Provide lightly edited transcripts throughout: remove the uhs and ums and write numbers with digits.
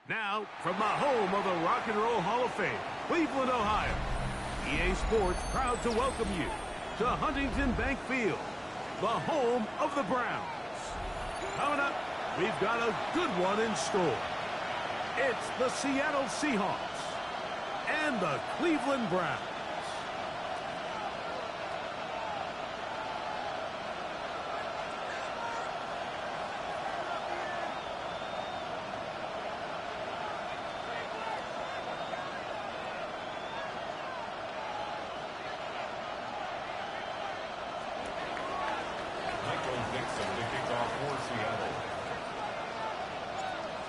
Now, from the home of the Rock and Roll Hall of Fame, Cleveland, Ohio, EA Sports proud to welcome you to Huntington Bank Field, the home of the Browns. Coming up, we've got a good one in store. It's the Seattle Seahawks and the Cleveland Browns.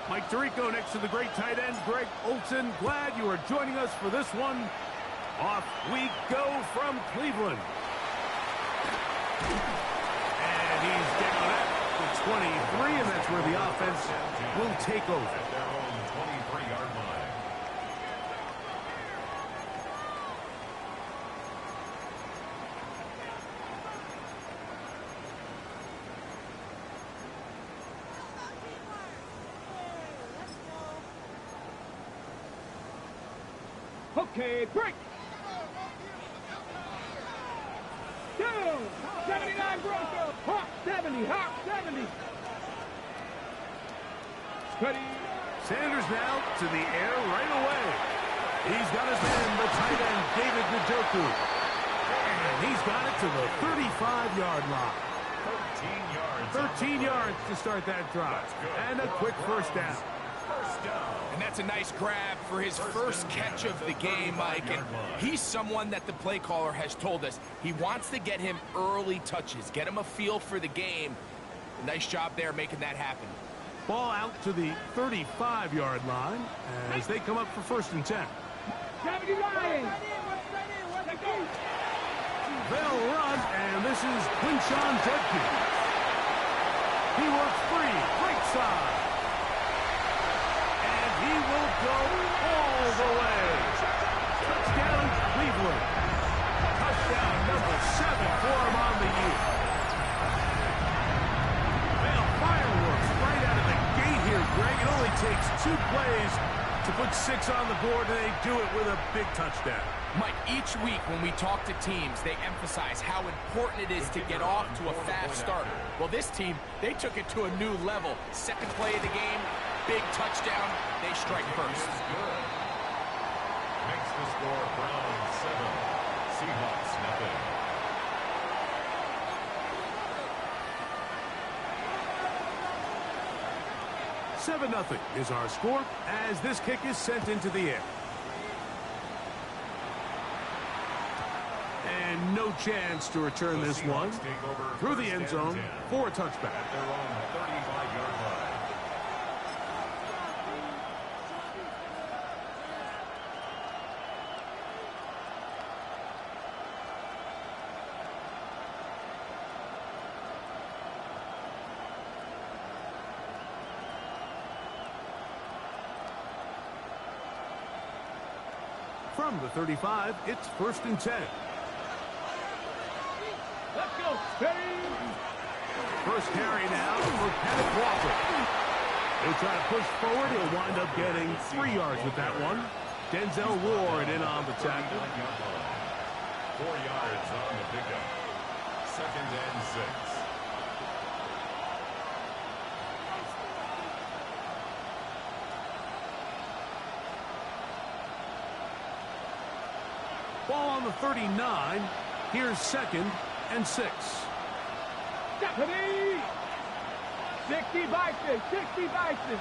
Mike Tirico next to the great tight end, Greg Olson. Glad you are joining us for this one. Off we go from Cleveland. And he's down at the 23, and that's where the offense will take over. At their own 23-yard line. Okay, break. 79 Bronco. Hawk 70. Hawk 70. Steady. Sanders now to the air right away. He's got his man, the tight end, David Njoku. And he's got it to the 35-yard line. 13 yards to start that drive. And a quick first down. And that's a nice grab for his first catch of the game, Mike. And he's someone that the play caller has told us he wants to get him early touches, get him a feel for the game. Nice job there making that happen. Ball out to the 35-yard line as they come up for 1st and 10. 79. They'll run, and this is Quinshon Judkins. He works free, right side. He will go all the way. Touchdown, Cleveland. Touchdown number 7 for him on the year. Well, fireworks right out of the gate here, Greg. It only takes 2 plays to put 6 on the board, and they do it with a big touchdown. Mike, each week when we talk to teams, they emphasize how important it is to get off to a fast start. Well, this team, they took it to a new level. Second play of the game, big touchdown, they strike first. Makes the score Browns 7, Seahawks nothing. Seven-0 is our score as this kick is sent into the air. And no chance to return this one through the end zone for a touchback. At their own 35-yard line. From the 35, it's 1st and 10. Let's go. Steady. First carry now for Kenneth Walker. He'll try to push forward. He'll wind up getting 3 yards with that one. Denzel Ward in on the tackle. 4 yards on the pickup. 2nd and 6. Ball on the 39. Here's 2nd and 6. Deputy! 60 Bison. 60 Bison.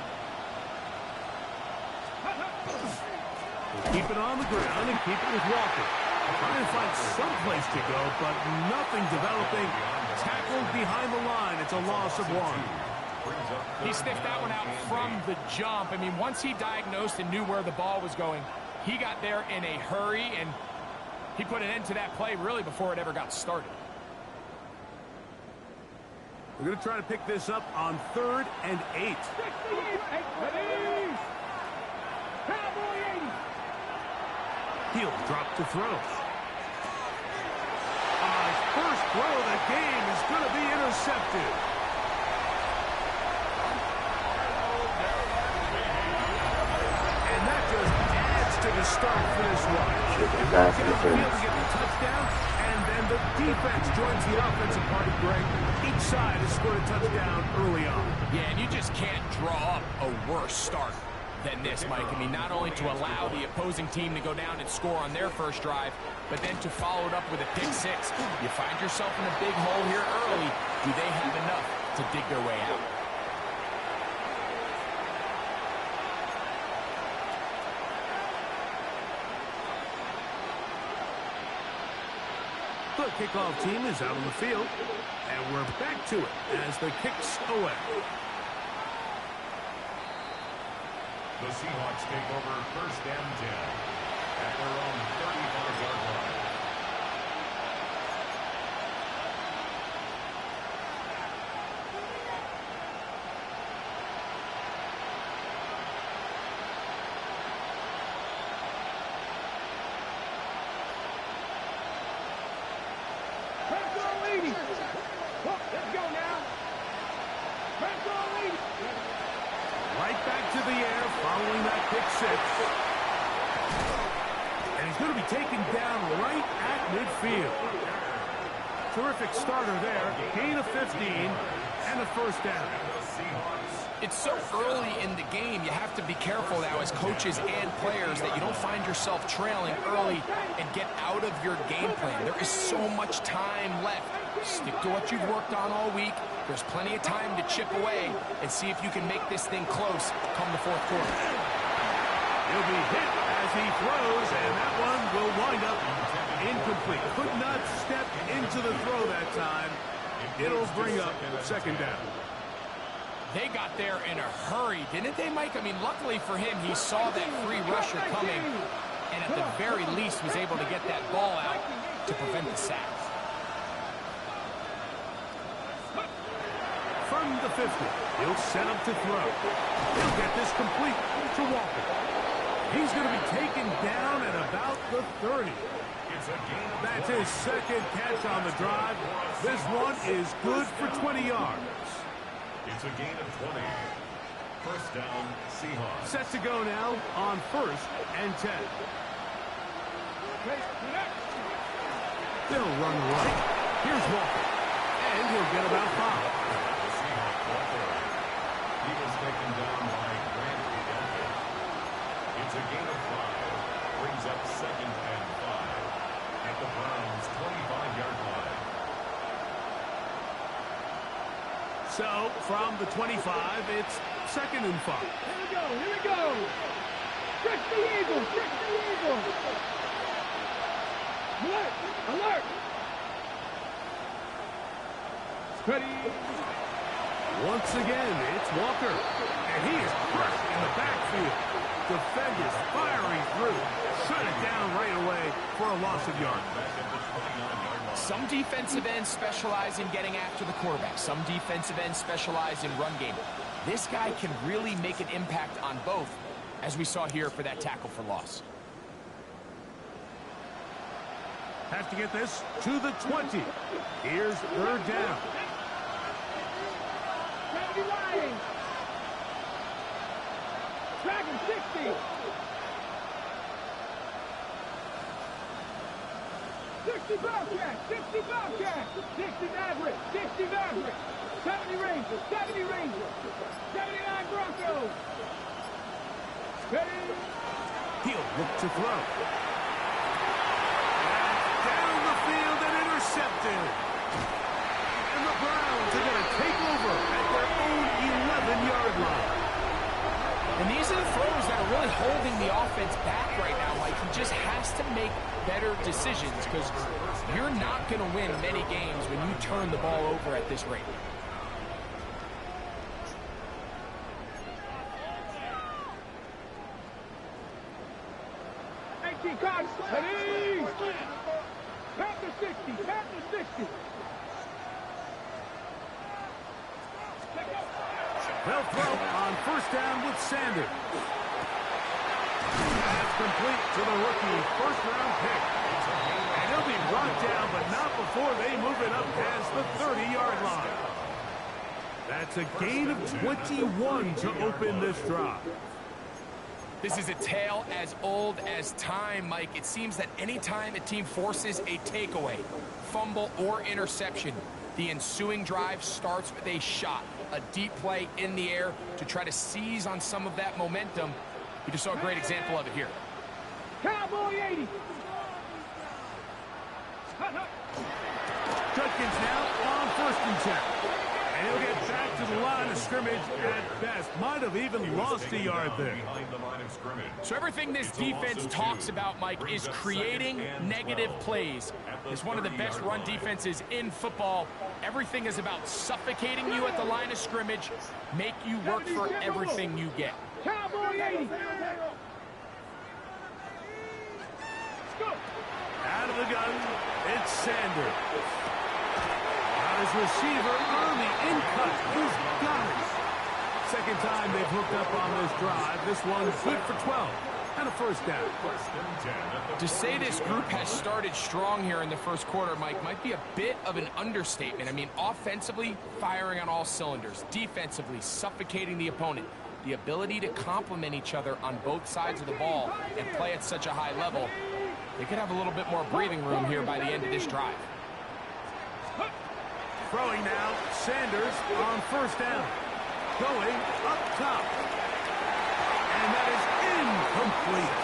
Keep it on the ground and keep it with Walker. Trying to find some place to go, but nothing developing. Tackled behind the line. It's a loss of 1. He sniffed that one out from the jump. I mean, once he diagnosed and knew where the ball was going, he got there in a hurry, and he put an end to that play really before it ever got started. We're going to try to pick this up on 3rd and 8. 68. Cowboy 80. He'll drop to throw. His first throw of the game is going to be intercepted. pass Down the field to interference. get the touchdown, and then the defense joins the offensive party, Greg. Each side has scored a touchdown early on. Yeah, and you just can't draw up a worse start than this, Mike. I mean, not only to allow the opposing team to go down and score on their first drive, but then to follow it up with a pick six. You find yourself in a big hole here early. Do they have enough to dig their way out? The kickoff team is out on the field, and we're back to it as the kick's away. The Seahawks take over first and 10 at their own 35-yard line. Press on leading. Oh, let's go now. Press on leading. Right back to the air following that pick six. And he's going to be taken down right at midfield. Terrific starter there. Gain of 15 and a first down. It's so early in the game, you have to be careful now as coaches and players that you don't find yourself trailing early and get out of your game plan. There is so much time left. Stick to what you've worked on all week. There's plenty of time to chip away and see if you can make this thing close come the fourth quarter. He'll be hit as he throws, and that one will wind up incomplete. Could not step into the throw that time. It'll bring up second down. They got there in a hurry, didn't they, Mike? I mean, luckily for him, he saw that free rusher coming and at the very least was able to get that ball out to prevent the sack. From the 50, he'll set up to throw. He'll get this complete to Walker. He's going to be taken down at about the 30. That's his second catch on the drive. This one is good for 20 yards. It's a gain of 20. First down, Seahawks. Set to go now on first and 10. They'll run right. Here's Walker. And he'll get about 5. The Seahawks Walker. He was taken down by Randy Elkin. It's a gain of 5. Brings up second and 5 at the Browns' 25-yard line. So, from the 25, it's second and 5. Here we go, here we go. Trick the Eagles, trick the Eagles. Alert, alert. Steady. Once again, it's Walker. And he is crushed in the backfield. Defenders firing through. Shut it down right away for a loss of yards. Some defensive ends specialize in getting after the quarterback. Some defensive ends specialize in run game. This guy can really make an impact on both, as we saw here for that tackle for loss. Have to get this to the 20. Here's third down. 70 line. Dragon 60. 60 Bobcat, 60 Bobcat, 60 Maverick, 60 Maverick, 70 Rangers, 70 Rangers, 79 Broncos. Ready? He'll look to throw. Down the field and intercepted. And the Browns are going to take over at their own 11-yard line. And these are the throws that are really holding the offense back right now. Like, he just has to make better decisions because you're not going to win many games when you turn the ball over at this rate. Cox, ready? Panther 60, Panther 60. They'll throw on first down with Sanders. That's complete to the rookie first-round pick. And he'll be brought down, but not before they move it up past the 30-yard line. That's a gain of 21 to open this drive. This is a tale as old as time, Mike. It seems that anytime a team forces a takeaway, fumble, or interception, the ensuing drive starts with a shot, a deep play in the air to try to seize on some of that momentum. You just saw a great example of it here. Cowboy 80. Judkins now on 1st and 10. And he'll get back to the line of scrimmage at best. Might have even lost a yard there. So everything this defense talks about, Mike, is creating negative plays. It's one of the best run defenses in football. Everything is about suffocating you at the line of scrimmage, make you work for everything you get. Cowboy 80. Out of the gun, it's Sanders. Now his receiver early in cut. He's got it. Second time they've hooked up on this drive. This one's good for 12 and a 1st down. To say this group has started strong here in the 1st quarter, Mike, might be a bit of an understatement. I mean, offensively, firing on all cylinders. Defensively, suffocating the opponent. The ability to complement each other on both sides of the ball and play at such a high level. They could have a little bit more breathing room here by the end of this drive. Throwing now, Sanders on 1st down. Going up top. And that is incomplete.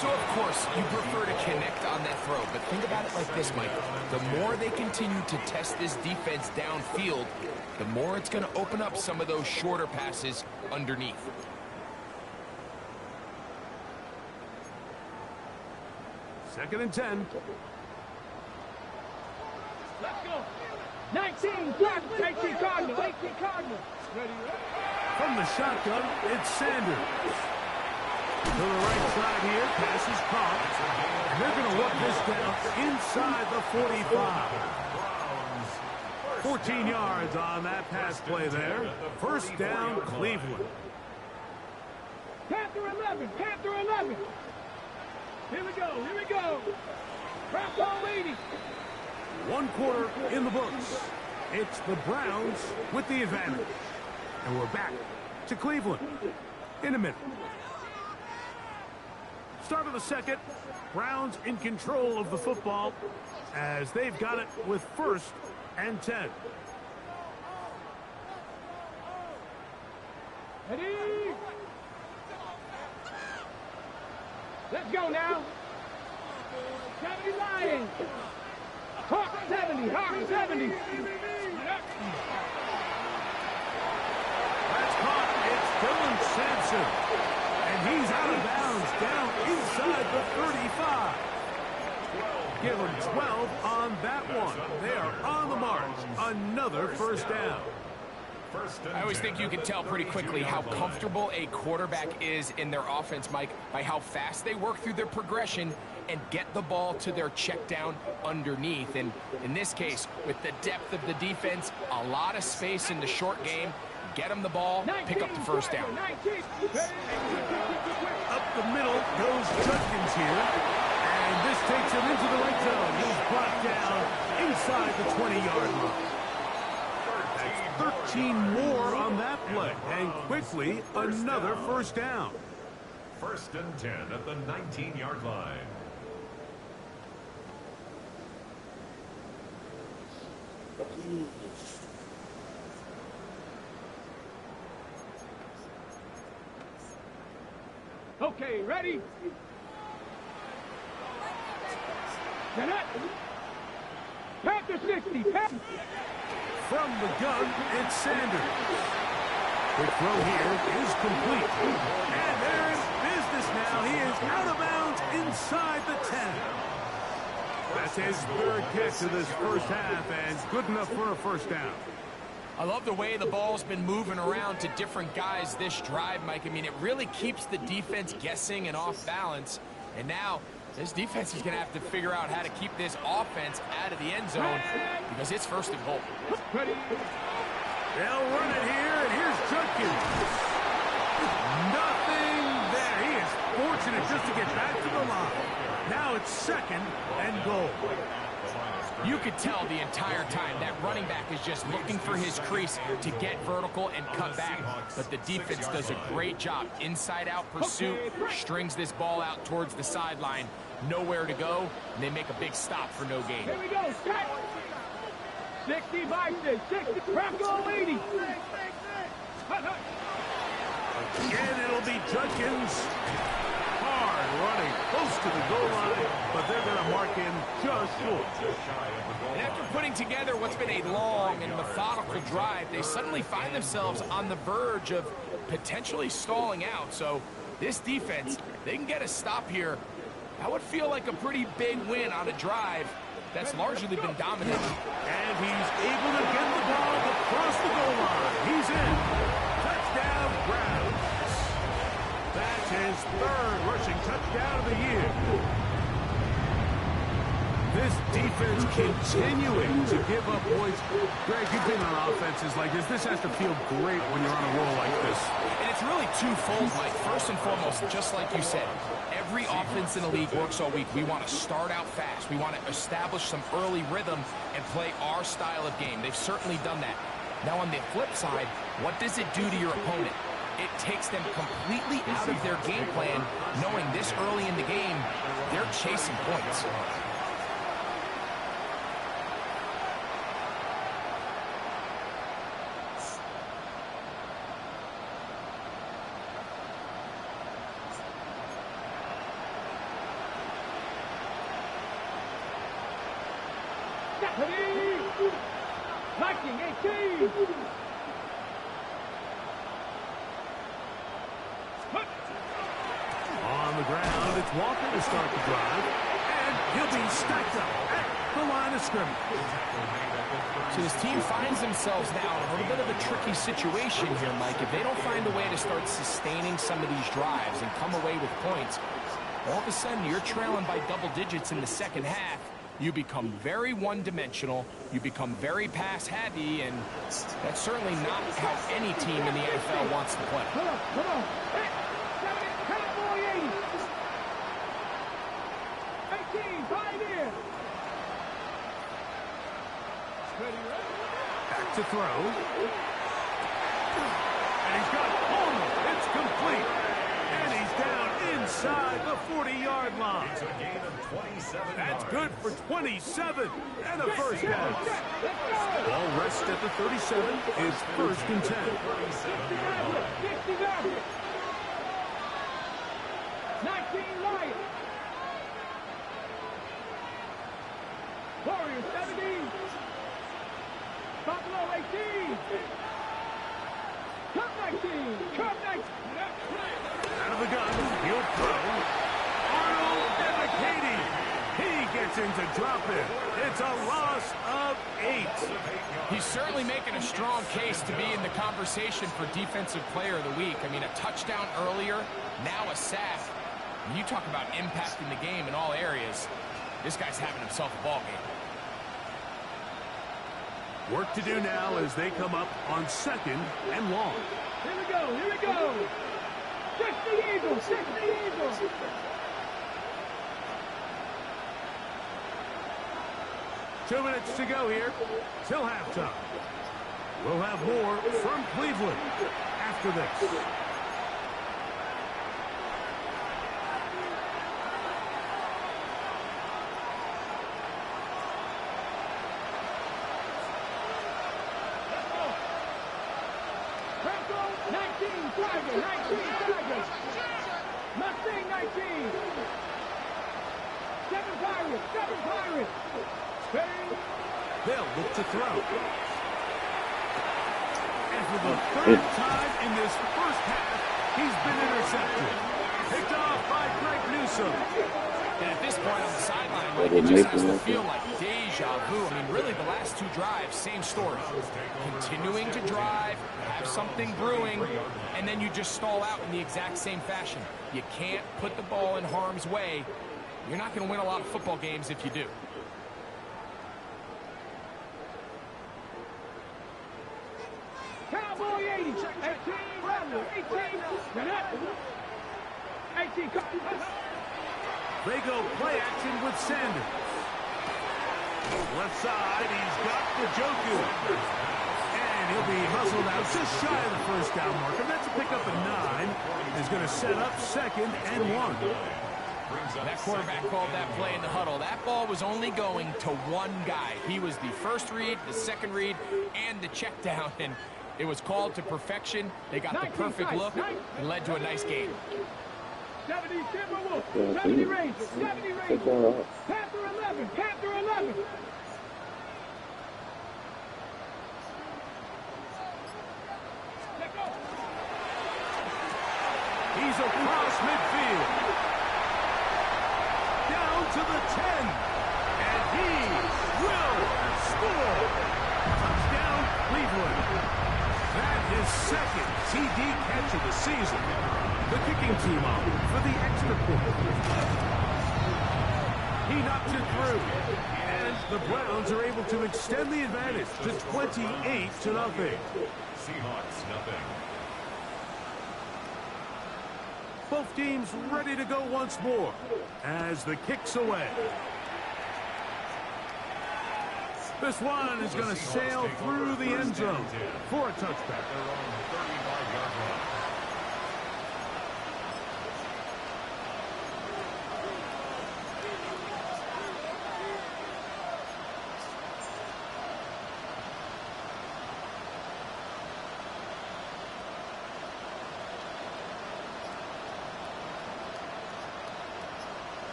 So, of course, you prefer to connect on that throw, but think about it like this, Mike. The more they continue to test this defense downfield, the more it's going to open up some of those shorter passes underneath. Second and 10. Let's go. 19 Cardinals. From the shotgun, it's Sanders. To the right side here, pass is caught. And they're going to work this down inside the 45. 14 yards on that pass play there. 1st down, Cleveland. Panther 11. Here we go. Bronco 80. 1 quarter in the books. It's the Browns with the advantage. And we're back to Cleveland in a minute. Start of the 2nd. Browns in control of the football as they've got it with 1st and 10. Ready? Let's go now. 70 Lions. Hawk 70. That's caught. It's Dylan Sampson. And he's out of bounds down inside the 35. Give him 12 on that one. They are on the march. Another 1st down. I always think you can tell pretty quickly how comfortable a quarterback is in their offense, Mike, by how fast they work through their progression and get the ball to their check down underneath. And in this case, with the depth of the defense, a lot of space in the short game, get them the ball, pick up the 1st down. Up the middle goes Judkins here. And this takes him into the right zone. He's brought down inside the 20-yard line. 13 more on that play. And quickly, another 1st down. 1st and 10 at the 19-yard line. Okay, ready? Panther 60. From the gun, it's Sanders. Quick throw here is complete. And there is business now. He is out of bounds inside the 10. That's his 3rd catch of this 1st half, and good enough for a 1st down. I love the way the ball's been moving around to different guys this drive, Mike. I mean, it really keeps the defense guessing and off balance. And now, this defense is going to have to figure out how to keep this offense out of the end zone because it's 1st and goal. They'll run it here, and here's Judkins. Nothing there. He is fortunate just to get back to the line. Now it's 2nd and goal. You could tell the entire time that running back is just looking for his crease to get vertical and cut back. But the defense does a great job. Inside-out pursuit, strings this ball out towards the sideline. Nowhere to go, and they make a big stop for no gain. Here we go, set. 60 by 60, Bronco 80. Again, it'll be Judkins. Hard running, close to the goal line, but they're going to mark in just short. And after putting together what's been a long and methodical drive, they suddenly find themselves on the verge of potentially stalling out. So this defense, they can get a stop here. That would feel like a pretty big win on a drive that's largely been dominated. And he's able to get the ball across the goal line. He's in. Touchdown, Browns. That's his third rushing touchdown of the year. This defense continuing to give up points. Greg, you've been on offenses like this. This has to feel great when you're on a roll like this. And it's really twofold, Mike. First and foremost, just like you said, every offense in the league works all week. We want to start out fast. We want to establish some early rhythm and play our style of game. They've certainly done that. Now on the flip side, what does it do to your opponent? It takes them completely out of their game plan, knowing this early in the game, they're chasing points. Liking 18. On the ground, it's Walker to start the drive. And he'll be stacked up at the line of scrimmage. So his team finds themselves now in a little bit of a tricky situation here, Mike. If they don't find a way to start sustaining some of these drives and come away with points, all of a sudden you're trailing by double digits in the second half. You become very one-dimensional, you become very pass-heavy, and that's certainly not how any team in the NFL wants to play. Come on. Hey, 70, 18, right in. Back to throw. And he's got home. It's complete. And he's down inside the 40-yard line. It's a gain of 27 That's yards. good for 27 and a first down. Ball rests at the 37. It's first and 10. 60 Maverick. 19 Lions. Warriors 17. Buffalo 18. Cup 19. Cup 19. Out of the gun. He'll throw. Arnold Ebiketie. He gets into drop it. It's a loss of 8. He's certainly making a strong case to be in the conversation for Defensive Player of the Week. I mean, a touchdown earlier, now a sack. And you talk about impacting the game in all areas. This guy's having himself a ball game. Work to do now as they come up on second and long. Here we go. 60 Eagles. 60 Eagles. Two minutes to go here till halftime. We'll have more from Cleveland after this. Bronco 19, Tiger 19, Tiger. Mustang 19. 7 Pirates. They'll look to throw. And for the third time in this first half, he's been intercepted. Picked off by Greg Newsome. And at this point on the sideline, Mike, it just has to feel like deja vu. I mean, really, the last two drives, same story. Continuing to drive, have something brewing, and then you just stall out in the exact same fashion. You can't put the ball in harm's way. You're not going to win a lot of football games if you do. Cowboy 80. 18, Rebel 18. 18, They go play action with Sanders. Left side, he's got the Joku. And he'll be hustled out just shy of the first down marker. That's a pickup of 9. Is going to set up 2nd and 1. That quarterback called that play in the huddle. That ball was only going to one guy. He was the first read, the second read, and the check down. And it was called to perfection. They got the perfect look and led to a nice game. 70 Timberwolves, 70 Rangers, 70 Rangers. Panther 11, Panther 11. He's across midfield. Down to the 10. And he will score. Touchdown, Cleveland. That is 2nd TD catch of the season. The kicking team on for the extra point. He knocks it through. And the Browns are able to extend the advantage to 28-0. Seahawks, nothing. Both teams ready to go once more as the kick's away. This one is going to sail through the end zone for a touchback.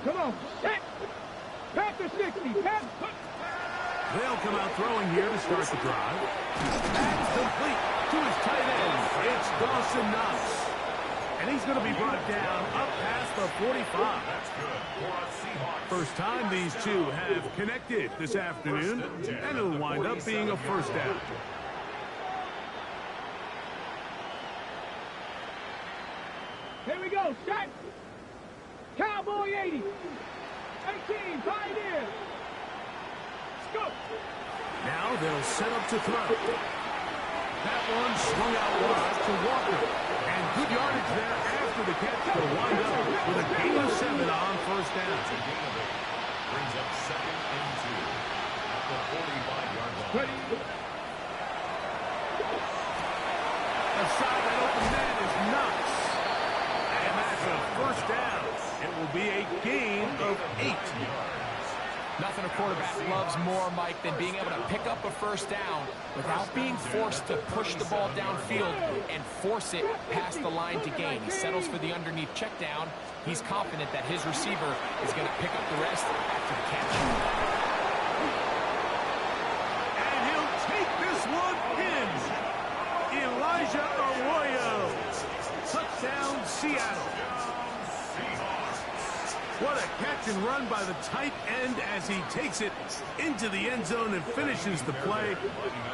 Come on, set! Panther 60, Panther. They'll come out throwing here to start the drive. That's complete to his tight end. It's Dawson Knox. And he's going to be brought down up past the 45. That's good for a Seahawks. First time these two have connected this afternoon, and it'll wind up being a first down. Here we go, set! Cowboy 80. 18, Pioneer. Scoop. Now they'll set up to throw. That one swung out wide to Walker. And good yardage there after the catch to wind up with a gain of 7 on first down. Brings up 2nd and 2 at the 45-yard line. Aside that open man is Knox. And that's a first down. It will be a gain of 8. Nothing a quarterback loves more, Mike, than being able to pick up a first down without being forced to push the ball downfield and force it past the line to gain. He settles for the underneath check down. He's confident that his receiver is going to pick up the rest after the catch. And he'll take this one in. Elijah Arroyo. Touchdown, Seattle. What a catch and run by the tight end as he takes it into the end zone and finishes the play.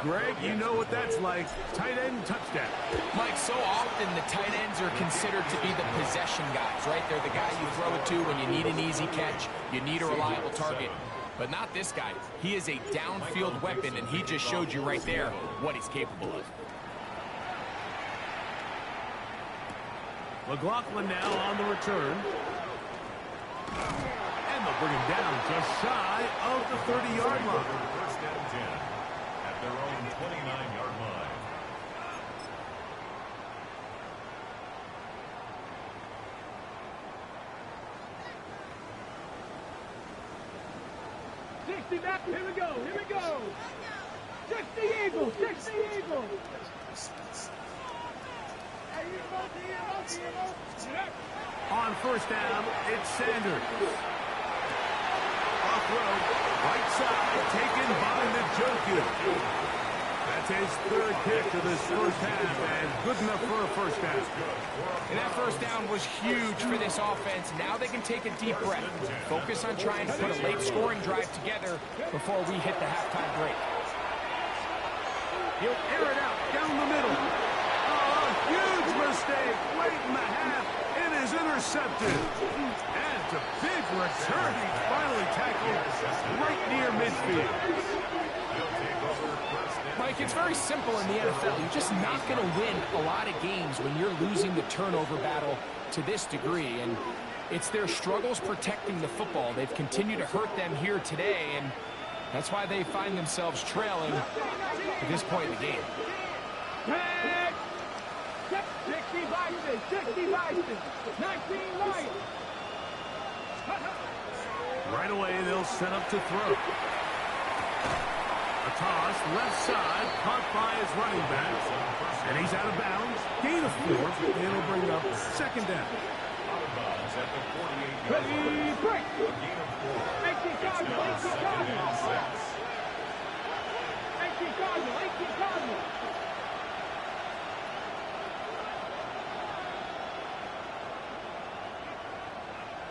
Greg, you know what that's like. Tight end touchdown. Mike, so often the tight ends are considered to be the possession guys, right? They're the guy you throw it to when you need an easy catch, you need a reliable target. But not this guy. He is a downfield weapon, and he just showed you right there what he's capable of. McLaughlin now on the return. And they'll bring him down just shy of the 30-yard line. First and 10 at their own 29-yard line. Here we go, here we go. 60 Eagles, 60 Eagles. On first down, it's Sanders. Off road, right side, taken by the Joku. That's his 3rd kick of this first half, and good enough for a first down. And that first down was huge for this offense. Now they can take a deep breath. Focus on trying to put a late scoring drive together before we hit the halftime break. He'll air it out down the middle. Oh, a huge mistake late in the half. It is intercepted. And it's a big return. He finally tackled right near midfield. Mike, Mike, it's very simple in the NFL. You're just not going to win a lot of games when you're losing the turnover battle to this degree. And it's their struggles protecting the football. They've continued to hurt them here today, and that's why they find themselves trailing at this point in the game. 60 Vikings, 60 Vikings, 19 Lions. Right away, they'll set up to throw. A toss, left side, caught by his running back. And he's out of bounds. Gain of 4. It'll bring up second down. Out of bounds at the 48-yard Ready, line. break. A gain of 4. 18 Cardinals, 18 Cardinals. 18 Cardinals, 18 Cardinals.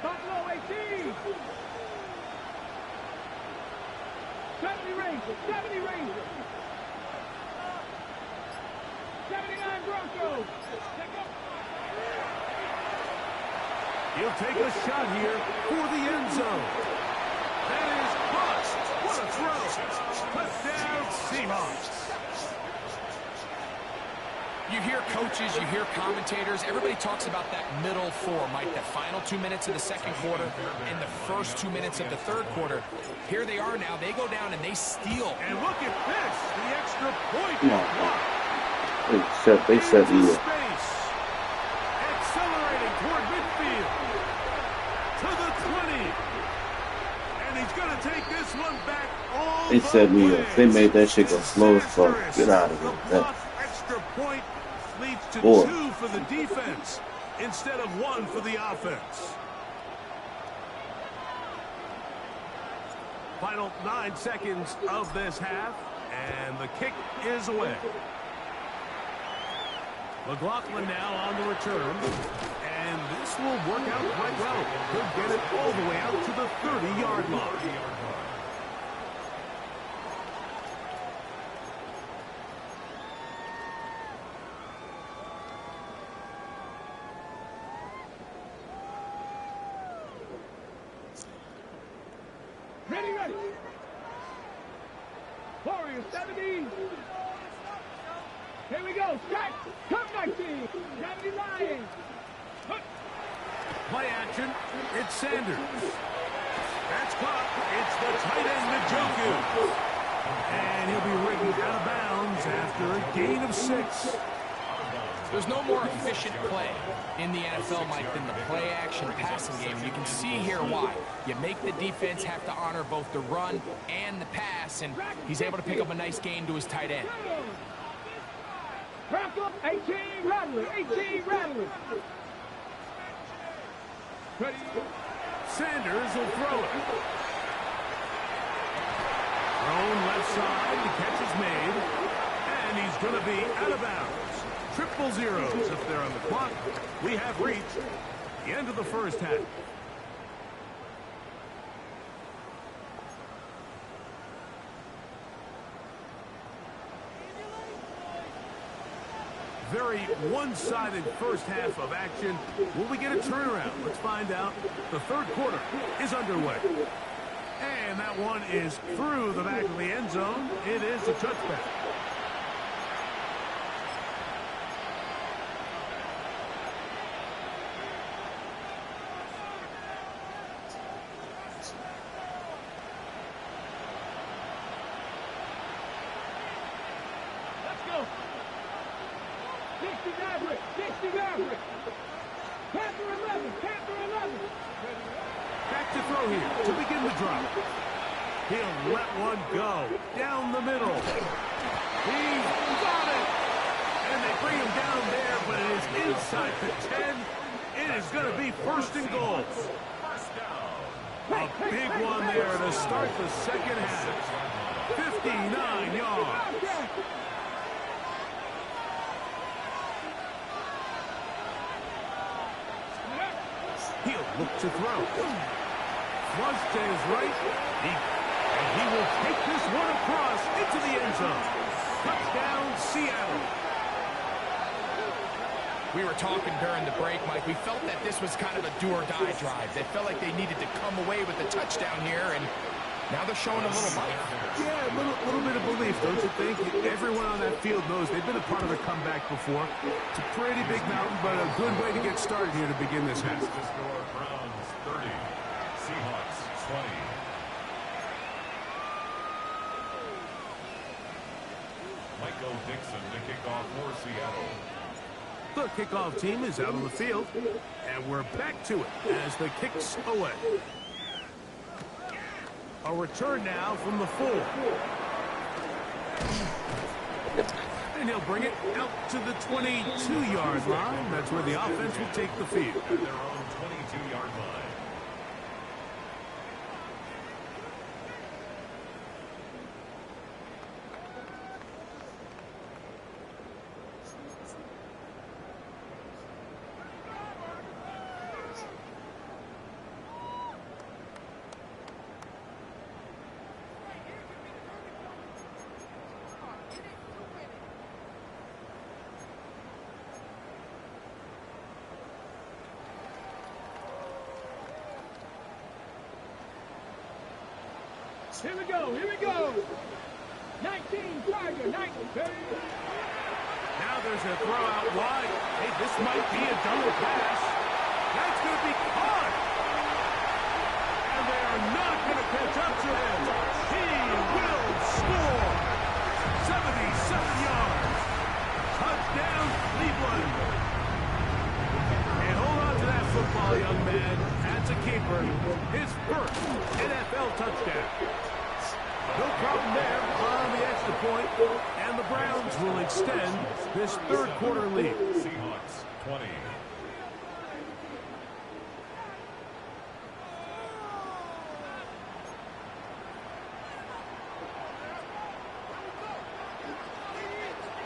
Buffalo 18. 70 Rangers, 70 Rangers. 79 Broncos. He'll take a shot here for the end zone. That is bust. What a throw. Touchdown, Seahawks. You hear coaches, you hear commentators, everybody talks about that middle 4, Mike, the final 2 minutes of the second quarter and the first 2 minutes of the third quarter. Here they are now. They go down and they steal. And look at this. The extra point. They set the Space. Accelerating toward midfield. To the 20. And he's going to take this one back all They the set me way. up. They made that shit go slow as fuck. Get out of The here. block extra point leads to 4. 2 for the defense instead of 1 for the offense. Final 9 seconds of this half, and the kick is away. McLaughlin now on the return, and this will work out quite well. He'll get it all the way out to the 30-yard line. Ready, ready. Warriors 70. Here we go. Strike. Come 19. 70 Lions. Play action. It's Sanders. That's caught. It's the tight end, Njoku. And he'll be ridden out of bounds after a gain of 6. There's no more efficient play in the NFL, Mike, than the play-action passing game. You can see here why. You make the defense have to honor both the run and the pass, and he's able to pick up a nice gain to his tight end. Bronco 18 Rattler. 18 Rattler. Ready. Sanders will throw it. Thrown left side. The catch is made. And he's going to be out of bounds. Triple zeros if they're on the clock. We have reached the end of the first half. Very one-sided first half of action. Will we get a turnaround? Let's find out. The third quarter is underway. And that one is through the back of the end zone. It is a touchback. Let's go. 60 Maverick. 60 Maverick. Panther 11. Panther 11. Back to throw here to begin the drive. He'll let one go down the middle. He's got it. And they bring him down there, but it is inside the 10. It is going to be first and goal. A big one there to start the second half. 59 yards. He'll look to throw. Flush to his right. And he will take this one across into the end zone. Touchdown, Seattle. We were talking during the break, Mike. We felt that this was kind of a do-or-die drive. They felt like they needed to come away with a touchdown here, and Now they're showing a little life. Yeah, a little bit of belief, don't you think? Everyone on that field knows they've been a part of a comeback before. It's a pretty big mountain, but a good way to get started here to begin this half. The score, Browns 30, Seahawks 20. Michael Dixon to kick off for Seattle. The kickoff team is out on the field, and we're back to it as the kick's away. A return now from the 4. And he'll bring it out to the 22-yard line. That's where the offense will take the field. At their own 22-yard line. Here we go, here we go. 19, Tiger, 19. Now there's a throw out wide. Hey, this might be a double pass. That's going to be caught. And they are not going to catch up to him. He will score. 77 yards. Touchdown, Cleveland. And hold on to that football, young man. That's a keeper. His first NFL touchdown. No problem there on the extra point, and the Browns will extend this third quarter lead. Seahawks 20.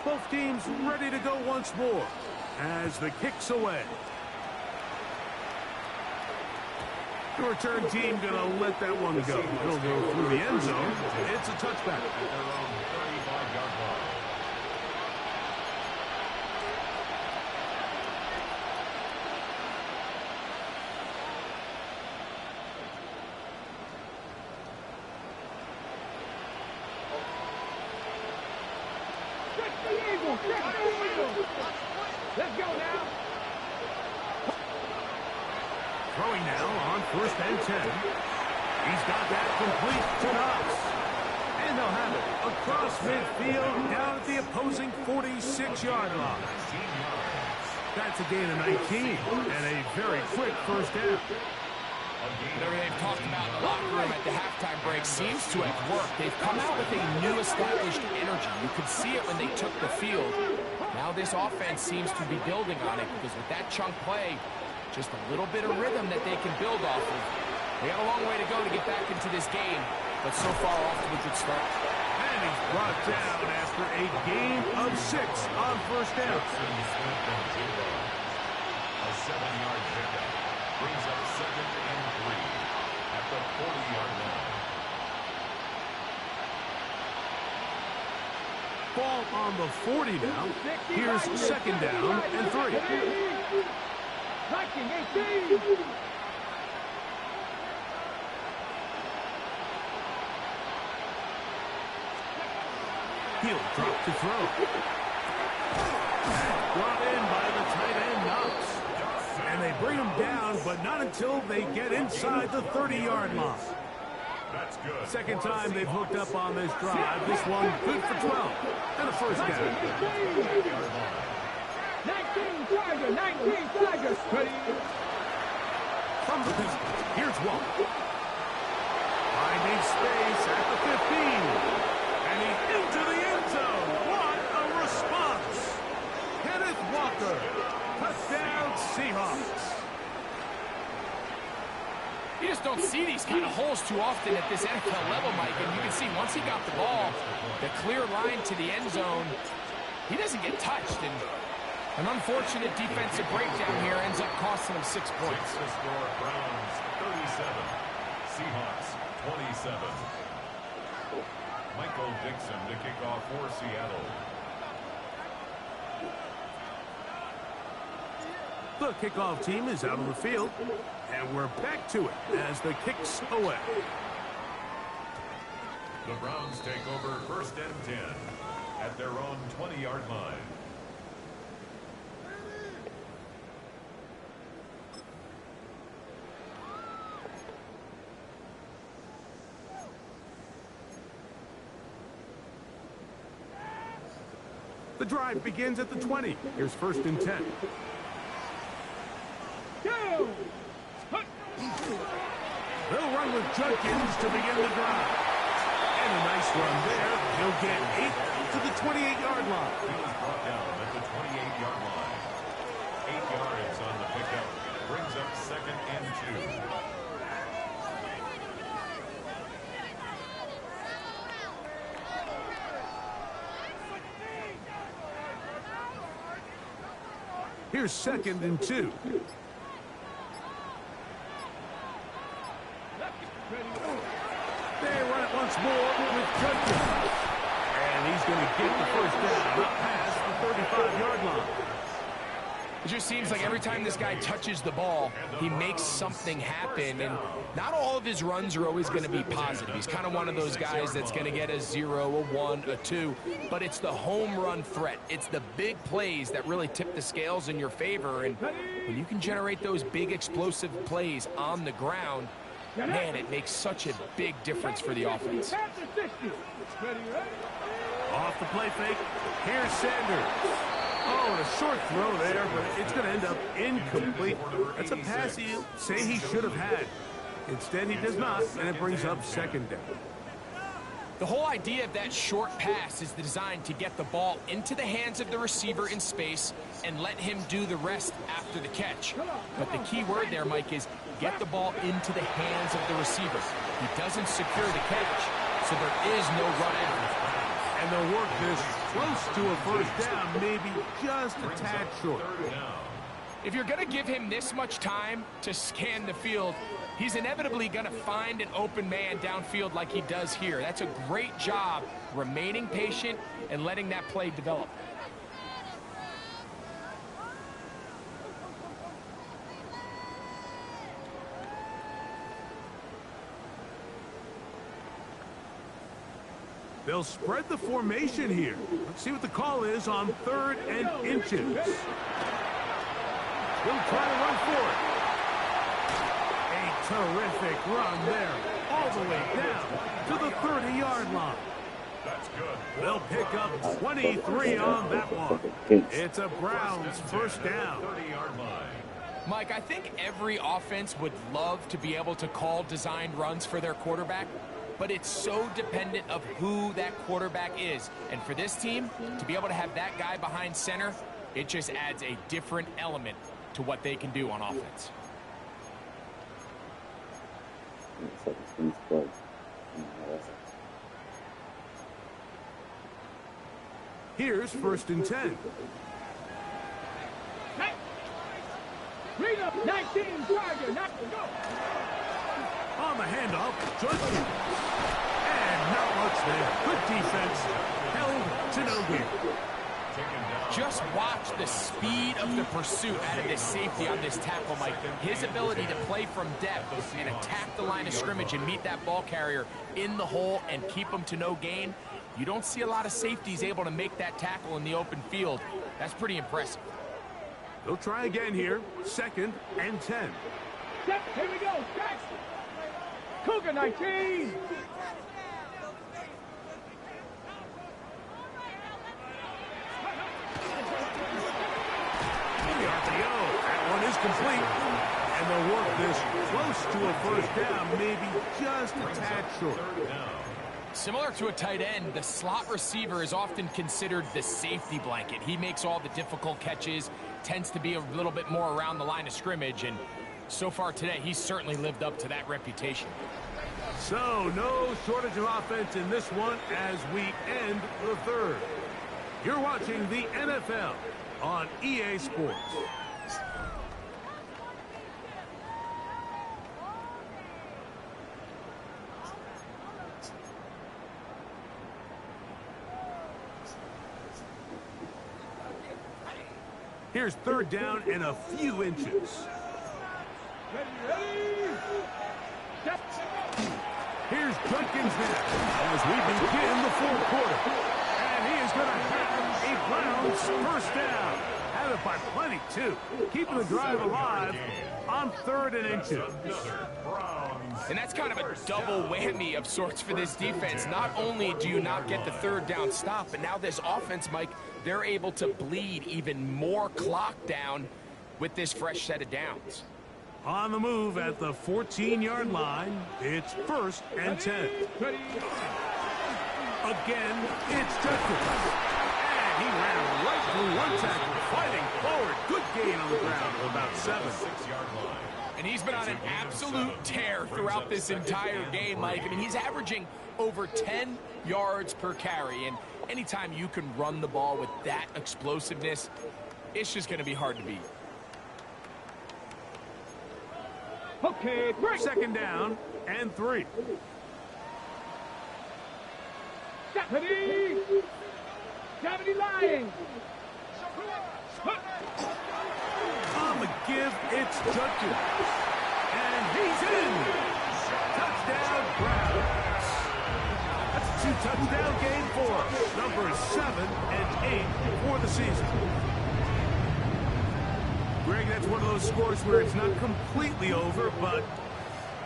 Both teams ready to go once more as the kick's away. The return team going to let that one go. It'll go through the end zone. It's a touchback. At their own 35-yard line. Check the Eagles, check the Eagles. Let's go now. Throwing now on 1st and 10. He's got that complete to Knox. And they'll have it across midfield down at the opposing 46-yard line. That's a gain of 19 and a very quick first down. Whatever they've talked about in the locker room at the halftime break seems to have worked. They've come out with a new established energy. You could see it when they took the field. Now this offense seems to be building on it because with that chunk play, just a little bit of rhythm that they can build off of. They got a long way to go to get back into this game, but so far off to a good start. And he's brought down after a gain of 6 on first down. A 7-yard pickup brings up 2nd and 3 at the 40-yard line. Ball on the 40 now. Here's 2nd down and 3. Viking 18. He'll drop to throw. Brought in by the tight end, Knox. And they bring him down, but not until they get inside the 30-yard line. That's good. Second time they've hooked up on this drive. This one good for 12. And a first down. 19, Tiger, 19, Tiger. From the pistol, here's Walker. Finding space at the 15. And he's into the end zone. What a response. Kenneth Walker. Touchdown, Seahawks. You just don't see these kind of holes too often at this NFL level, Mike. And you can see once he got the ball, the clear line to the end zone, he doesn't get touched. And an unfortunate defensive breakdown here ends up costing him 6 points. The score, Browns 37, Seahawks 27. Michael Dixon to kick off for Seattle. The kickoff team is out on the field, and we're back to it as the kick's away. The Browns take over 1st and 10 at their own 20-yard line. The drive begins at the 20. Here's 1st and 10. Go! They'll run with Judkins to begin the drive. And a nice run there. He'll get 8 to the 28-yard line. He was brought down at the 28-yard line. 8 yards on the pickup. Brings up 2nd and 2. Here's 2nd and 2. They run it once more with Judkins. And he's going to get the 1st down up past the 35-yard line. It just seems like every time this guy touches the ball, he makes something happen, and not all of his runs are always going to be positive. He's kind of one of those guys that's going to get a 0, a 1, a 2, but it's the home run threat. It's the big plays that really tip the scales in your favor, and when you can generate those big explosive plays on the ground, man, it makes such a big difference for the offense. Off the play fake, here's Sanders. Oh, and a short throw there, but it's going to end up incomplete. That's a pass he'll say he should have had. Instead, he does not, and it brings up 2nd down. The whole idea of that short pass is designed to get the ball into the hands of the receiver in space and let him do the rest after the catch. But the key word there, Mike, is get the ball into the hands of the receiver. He doesn't secure the catch, so there is no run after. And they'll work this close to a 1st down, maybe just a tad short. If you're going to give him this much time to scan the field, he's inevitably going to find an open man downfield like he does here. That's a great job remaining patient and letting that play develop. They'll spread the formation here. Let's see what the call is on 3rd and inches. He'll try to run for it. A terrific run there, all the way down to the 30-yard line. That's good. They'll pick up 23 on that one. It's a Browns 1st down. 30-yard line. Mike, I think every offense would love to be able to call designed runs for their quarterback, but it's so dependent of who that quarterback is. And for this team, to be able to have that guy behind center, it just adds a different element to what they can do on offense. Here's 1st and 10. Read up, 19, Tiger, not to go. On the handoff, Judkins. And not much there. Good defense. Held to no gain. Just watch the speed of the pursuit out of this safety on this tackle, Mike. His ability to play from depth and attack the line of scrimmage and meet that ball carrier in the hole and keep him to no gain. You don't see a lot of safeties able to make that tackle in the open field. That's pretty impressive. They'll try again here. 2nd and 10. Step, here we go, Jack. Cougar 19. The RPO. That one is complete. And they'll work this close to a 1st down, maybe just a tad short. Similar to a tight end, the slot receiver is often considered the safety blanket. He makes all the difficult catches, tends to be a little bit more around the line of scrimmage, and so far today, he's certainly lived up to that reputation. So, no shortage of offense in this one as we end the 3rd. You're watching the NFL on EA Sports. Here's 3rd down and a few inches. Here's Jenkins now as we begin the fourth quarter. And he is going to have a Browns first down. Had it by plenty, too. Keeping the drive alive on 3rd and inches. And that's kind of a double whammy of sorts for this defense. Not only do you not get the 3rd down stop, but now this offense, Mike, they're able to bleed even more clock down with this fresh set of downs. On the move at the 14-yard line, it's 1st and 10. Again, it's Jenkins. And he ran right through one tackle, fighting forward. Good gain on the ground of about 7. 6-yard line. And he's been on an absolute tear throughout this entire game, Mike. I mean, he's averaging over 10 yards per carry. And anytime you can run the ball with that explosiveness, it's just going to be hard to beat. Okay, break. 2nd down and 3. Deputy! Deputy Lying! On the give, it's Jenkins. And he's in. Touchdown, Browns. That's a 2-touchdown game for us. Numbers 7 and 8 for the season. Greg, that's one of those scores where it's not completely over, but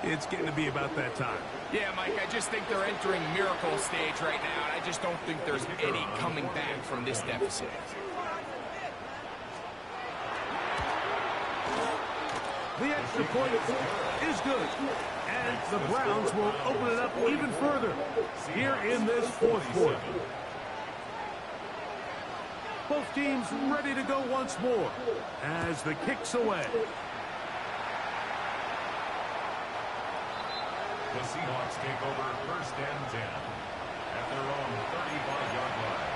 it's getting to be about that time. Yeah, Mike, I just think they're entering miracle stage right now, and I just don't think there's any coming back from this deficit. The extra point is good, and the Browns will open it up even further here in this fourth quarter. Both teams ready to go once more as the kick's away. The Seahawks take over 1st and 10 at their own 35-yard line.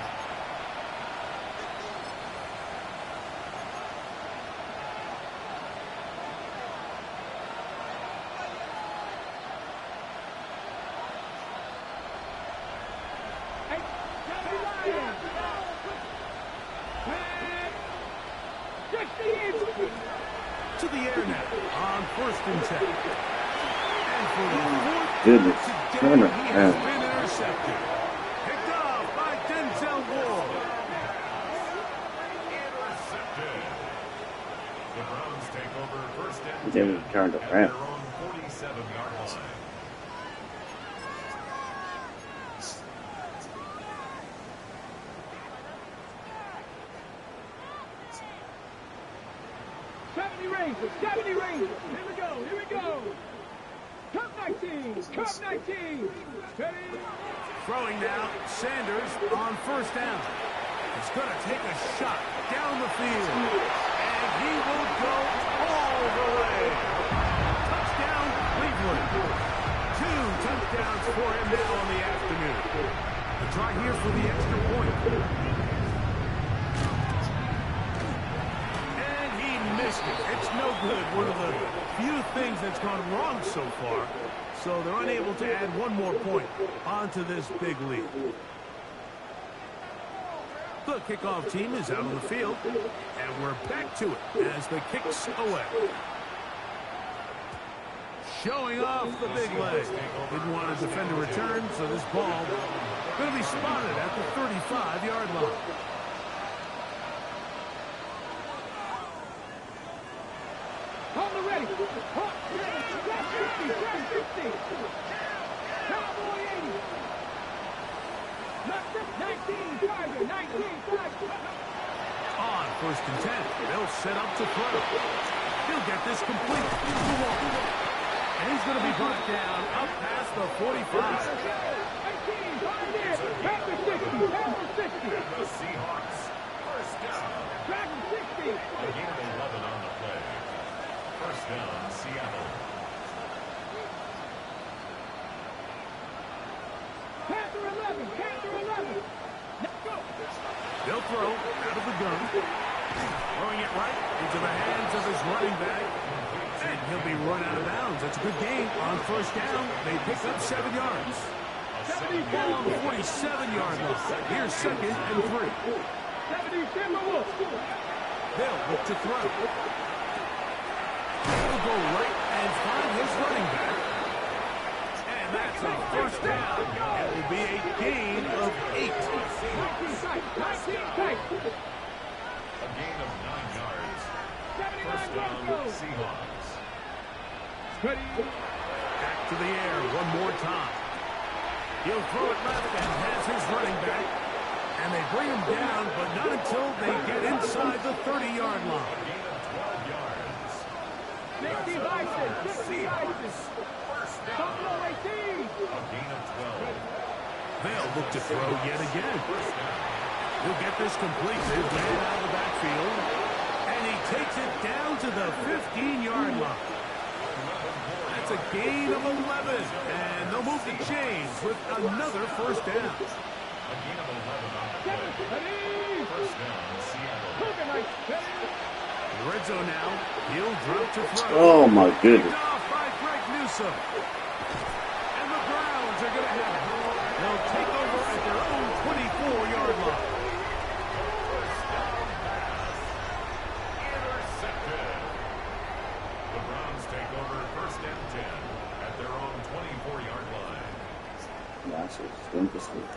To the air now on 1st and 10. And for the 4th Goodness. today, he has been intercepted. Picked off by Denzel Ward. Intercepted. The Browns take over 1st and They 10 were turned at around. their own 47-yard line. Rangers, 70 Rangers. Here we go, here we go. Cup 19, Cup 19. Ready? Throwing now, Sanders on 1st down. He's going to take a shot down the field. And he will go all the way. Touchdown, Cleveland. 2 touchdowns for him now in the afternoon. A try here for the extra point. It's no good. One of the few things that's gone wrong so far. So they're unable to add one more point onto this big lead. The kickoff team is out on the field. And we're back to it as the kick's away. Showing off the big leg. Didn't want to defend a return, so this ball going to be spotted at the 35-yard line. On the ready. Hot, ready. 50. Cowboy 80. 19, Tiger, 19, Tiger. On 1st and 10, they'll set up to throw. He'll get this complete to Walker. And he's going to be brought down up past the 45. 18, find it. After 60, after 60. The Seahawks 1st down. Back to 60. A gain of 11 on the play. 1st down, Seattle. Panther 11, Panther 11. Let's go. They'll throw out of the gun. Throwing it right into the hands of his running back. And he'll be run out of bounds. That's a good gain on 1st down. They pick up 7 yards. Ball on the 47-yard line. Here's 2nd and 3. 70 Timberwolves. They'll look to throw. He'll go right and find his running back. And that's a first down. It will be a gain of 8. 19 tight. A gain of 9 yards. 79 First down, Broncos. Seahawks. Ready. Back to the air one more time. He'll throw it left and has his running back. And they bring him down, but not until they get inside the 30-yard line. A gain of 12 yards. 60 Bison. 60 Bison. First down. Buffalo 18. A gain of 12. They'll look to throw yet again. First down. He'll get this completed, man out of the backfield. And he takes it down to the 15-yard line. That's a gain of 11. And they'll move the chains with another first down. A gain of 11 on the play. Ready. First down, Seattle. Cooking like ready. Red zone now. He'll drop to throw. Oh my goodness. Picked off by Greg Newsome. And the Browns are going to have it. They'll take over at their own 24-yard line. First down pass. Intercepted. The Browns take over first and 10 at their own 24-yard line. Massive. Interesting.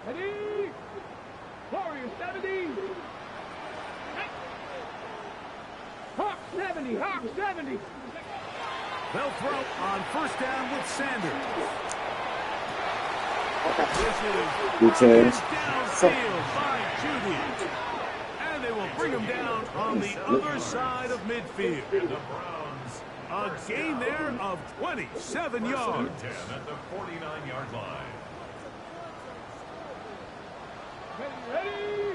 Ready. Warrior 70. Hawk 70. Hawk 70. They'll throw on first down with Sanders. This is Good chance. downfield by Judy. And they will bring him down on the other side of midfield. And the Browns A gain there of 27 yards. 10 at the 49-yard line. Ready.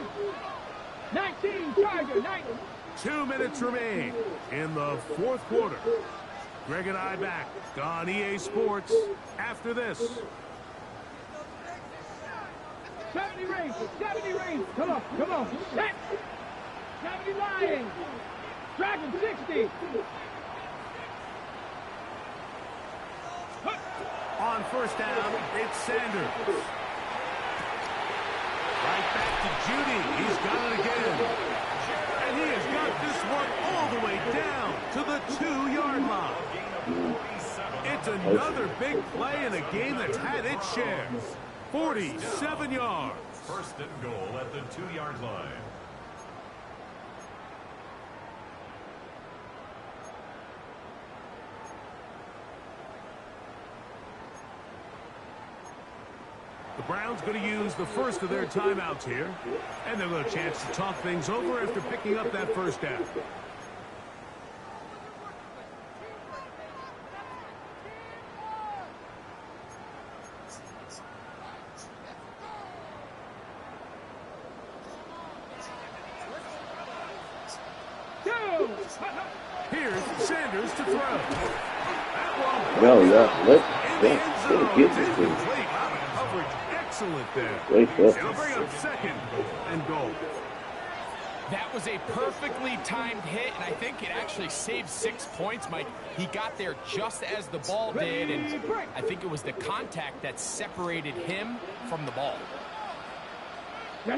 19 Charger. 19. 2 minutes remain in the fourth quarter. Greg and I back on EA Sports after this. 70 Rangers. 70 Rangers. Come on. Come on. 70 Lions. Dragon 60. On first down, it's Sanders. Right back to Judy. He's got it again. And he has got this one all the way down to the 2-yard line. It's another big play in a game that's had its share. 47 yards. First and goal at the 2-yard line. The Browns going to use the first of their timeouts here. And they'll get a chance to talk things over after picking up that first down. Here's Sanders to throw. That one Yo, let in the end zone. get this thing. Incomplete. Coverage excellent there. Wait, They'll bring up second and goal. That was a perfectly timed hit, and I think it actually saved 6 points, Mike. He got there just as the ball did, and I think it was the contact that separated him from the ball. Go.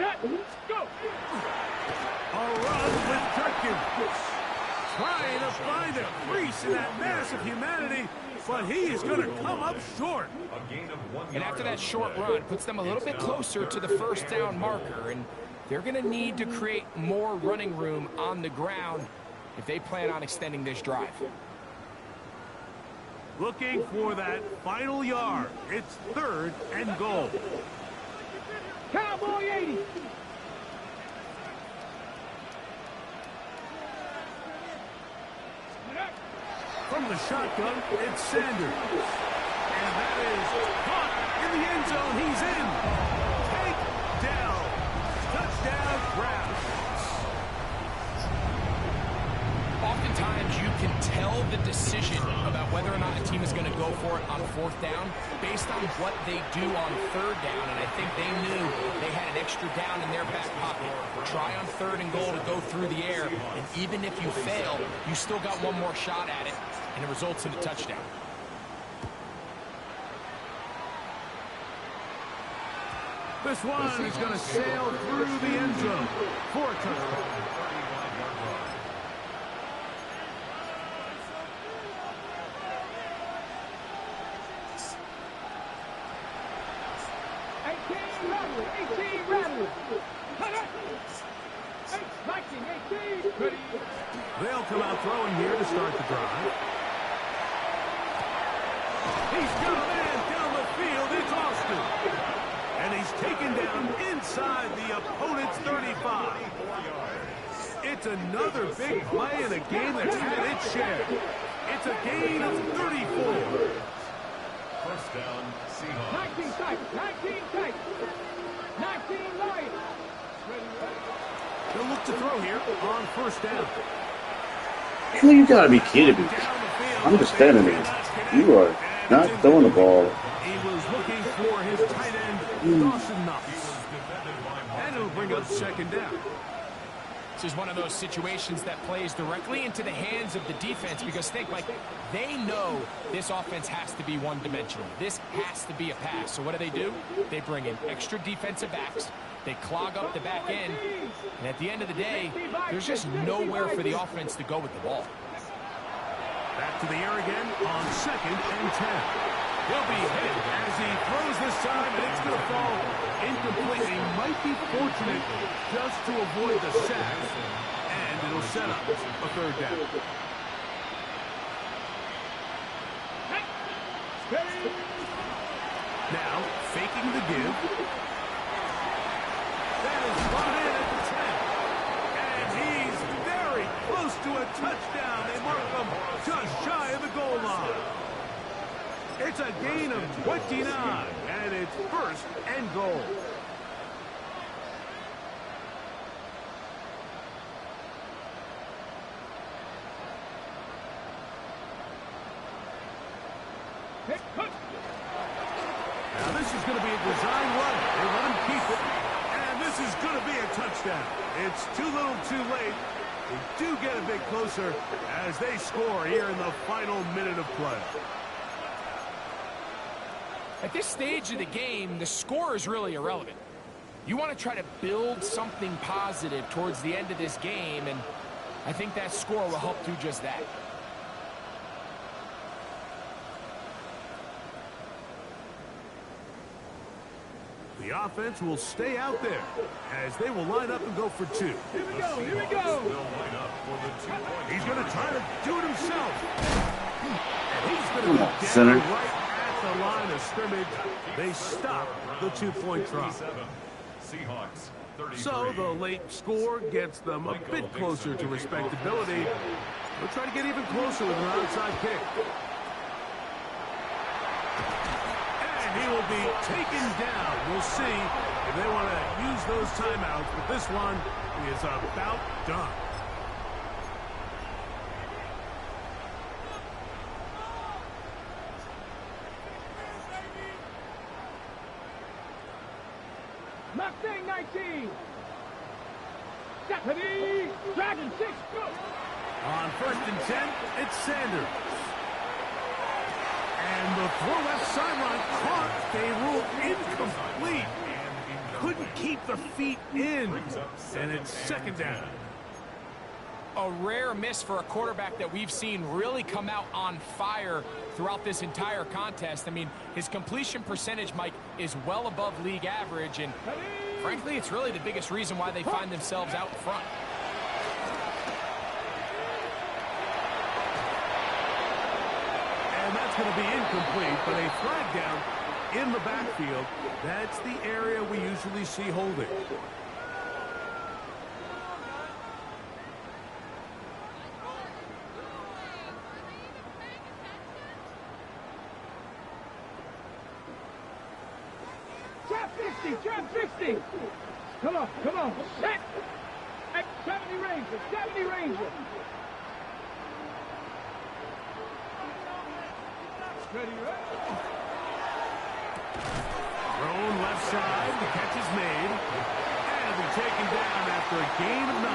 A run with Durkin. Trying to find a crease in that mass of humanity, but he is going to come up short. A gain of 1 yard. And after that short run, puts them a little bit closer to the first down marker, and they're going to need to create more running room on the ground if they plan on extending this drive. Looking for that final yard. It's third and goal. Cowboy 80. From the shotgun, it's Sanders. And that is caught in the end zone. He's in. Take down. Touchdown, Browns. Oftentimes, you can tell the decision about whether or not a team is going to go for it on fourth down based on what they do on third down. And I think they knew they had an extra down in their back pocket. Try on third and goal to go through the air. And even if you fail, you still got one more shot at it. And it results in a touchdown. The This one is going to sail through the end zone for a touchdown. 18 Rattlers. Viking 18. They'll come out throwing here to start the drive. He's got a man down the field. It's Austin. And he's taken down inside the opponent's 35. It's another big play in a game that's had its share. It's a gain of 34. First down, Seahawks. 19 Titans. 19 Lions. They'll look to throw here on first down. You gotta be kidding me. I'm just standing there. You are not throwing the ball. He was looking for his tight end, Dawson Knox. And it'll bring up second down. This is one of those situations that plays directly into the hands of the defense because think, like, they know this offense has to be one-dimensional. This has to be a pass. So what do? They bring in extra defensive backs. They clog up the back end. And at the end of the day, there's just nowhere for the offense to go with the ball. Back to the air again on second and 10. He'll be hit as he throws this time, and it's going to fall incomplete. He might be fortunate just to avoid the sack, and it'll set up a third down. Now, faking the give. That is brought in at the 10. And he's very close to a touchdown. They mark him just shy of the goal line. It's a gain of 29, and it's first and goal. Now this is going to be a design run. They let him keep it, and this is going to be a touchdown. It's too little too late. They do get a bit closer as they score here in the final minute of play. At this stage of the game, the score is really irrelevant. You want to try to build something positive towards the end of this game, and I think that score will help do just that. The offense will stay out there as they will line up and go for two. Here we go. He's going to try to do it himself. And he's going to go Center. down right at the line of scrimmage. They stop the two-point try. Seahawks, 33. So the late score gets them a bit closer to respectability. They'll try to get even closer with an onside kick. And he will be taken down. We'll see if they want to use those timeouts, but this one is about done. Mustang 19. Stephanie. Dragon 6. Go. On first and 10, it's Sanders. And the throw left sideline caught. They rule incomplete. Couldn't keep the feet in. And it's second down. A rare miss for a quarterback that we've seen really come out on fire throughout this entire contest. I mean, his completion percentage, Mike, is well above league average, and frankly, it's really the biggest reason why they find themselves out in front. And that's going to be incomplete, but a flag down in the backfield. That's the area we usually see holding. Trap 60. Come on. Set. 70 Ranger. Ready. Thrown left side, the catch is made. And be taken down after a gain of 9.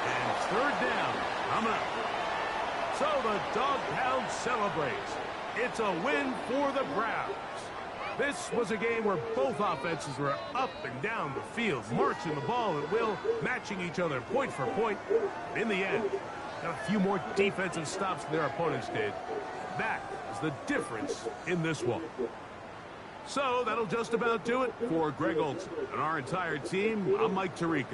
And third down coming up. So the Dog Pound celebrates. It's a win for the Browns. This was a game where both offenses were up and down the field, marching the ball at will, matching each other point for point. In the end, got a few more defensive stops than their opponents did. That is the difference in this one. So that'll just about do it for Greg Olson and our entire team. I'm Mike Tirico.